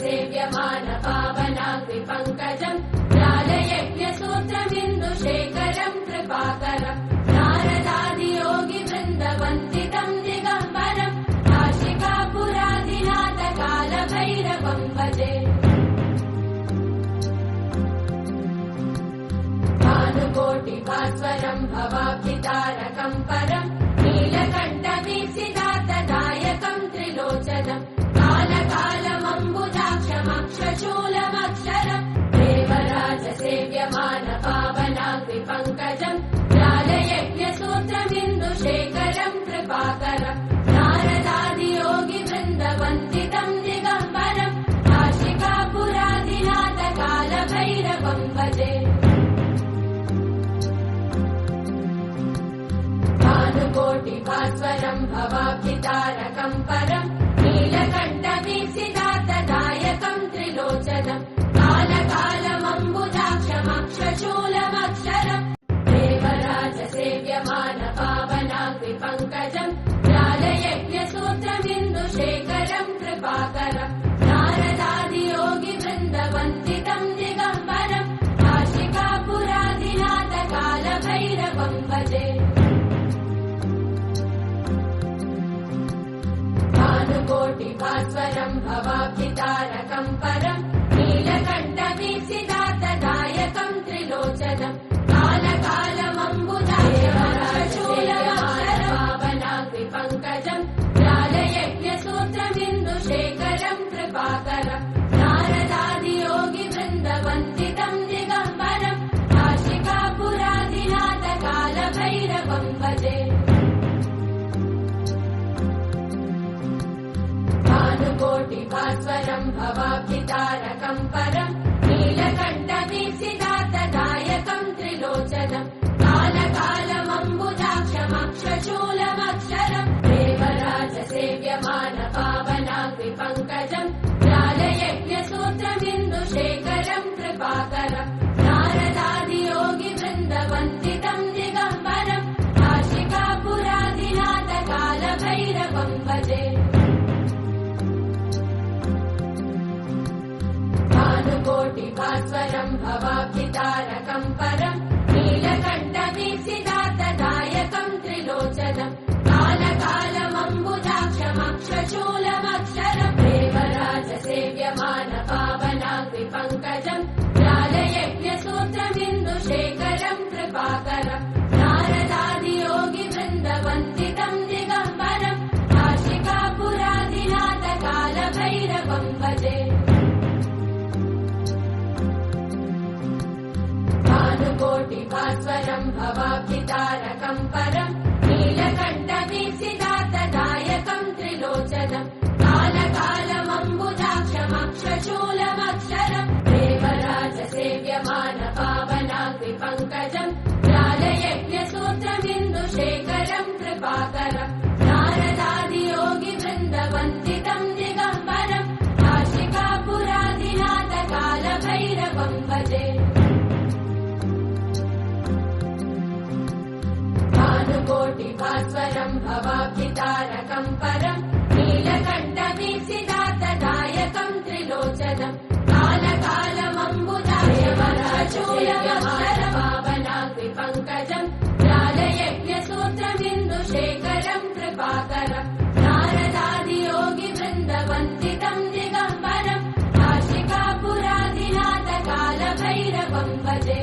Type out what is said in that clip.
सेव्यमान पावनाग्निपङ्कजम् ज्ञानयज्ञसूत्रमिन्दुशेखरम् कृपाकरम् नारदादियोगिवृन्दवन्दितम् दिगम्बरम् काशिकापुरादिनाथकालभैरवम् भजे भानुकोटिभास्वरम् भवाब्धितारकम् परम् नीलकण्ठवीक्षितार्थदायकम् त्रिलोचनम् कालकालमम्बुजाक्षमक्षशूलमक्षरम् देवराजसेव्यमान पावनाग्निपङ्कजम् ज्ञानयज्ञसूत्रमिन्दुशेखरम् कृपाकरम् नारदादियोगिवृन्दवन्दितम् दिगम्बरम् काशिकापुरादिनाथकालभैरवम् भजे भानुकोटिभास्वरम् भवाब्धितारकम् परम् नीलकण्ठवीक्षितार्थदायकम् त्रिलोचनम् कालकालमम्बुजाक्षमक्षशूलमक्षरम् देवराजसेव्यमान पावनाग्निपङ्कजम् ज्ञानयज्ञसूत्रमिन्दुशेखरम् कृपाकरम् नारदादियोगिवृन्दवन्दितम् दिगम्बरम् काशिकापुरादिनाथकालभैरवम् भजे भानुकोटिभास्वरम् भवाब्धितारकम् परम् नीलकण्ठवीक्षितार्थदायकम् त्रिलोचनम् कालकालमम्बुजाक्षमक्षशूलमक्षरम् पावनाग्निपङ्कजम् ज्ञानयज्ञसूत्रमिन्दुशेखरम् कृपाकरम् नारदादियोगिवृन्दवन्दितम् दिगम्बरम् काशिकापुरादिनाथकालभैरवम् भजे भानुकोटिभास्वरम् भवाब्धितारकम् परम् नीलकण्ठवीक्षितार्थदायकम् त्रिलोचनम् कालकालमम्बुजाक्षमक्षशूलमक्षरम् देवराजसेव्यमान पावनाग्निपङ्कजम् ज्ञानयज्ञसूत्रमिन्दुशेखरम् कृपाकरम् नारदादियोगिवृन्दवन्दितम् दिगम्बरम् काशिकापुरादिनाथकालभैरवम् भजे भानुकोटिभास्वरम् भवाब्धितारकम् परम् नीलकण्ठवीक्षितार्थदायकम् त्रिलोचनम् कालकालमम्बुजाक्षमक्षशूलमक्षरम् देवराजसेव्यमान पावनाग्निपङ्कजम् ज्ञानयज्ञसूत्रमिन्दुशेखरम् कृपाकरम् नारदादियोगिवृन्दवन्दितम् दिगम्बरम् काशिकापुरादिनाथकालभैरवम् भजे भानुकोटिभास्वरम् भवाब्धितारकम् परम् नीलकण्ठवीक्षितार्थदायकम् त्रिलोचनम् कालकालमम्बुजाक्षमक्षशूलमक्षरम् देवराजसेव्यमान पावनाग्निपङ्कजम् ज्ञानयज्ञसूत्रमिन्दुशेखरम् कृपाकरम् नारदादियोगिवृन्दवन्दितम् दिगम्बरम् काशिकापुरादिनाथकालभैरवम् भजे भानुकोटिभास्वरम् भवाब्धितारकम् परम् नीलकण्ठवीक्षितार्थदायकम् त्रिलोचनम् कालकालमम्बुजाक्षमक्षशूलमक्षरम् पावनाग्निपङ्कजम् ज्ञानयज्ञसूत्रमिन्दुशेखरम् कृपाकरम् नारदादियोगिवृन्दवन्दितम् दिगम्बरम् काशिकापुरादिनाथकालभैरवम् भजे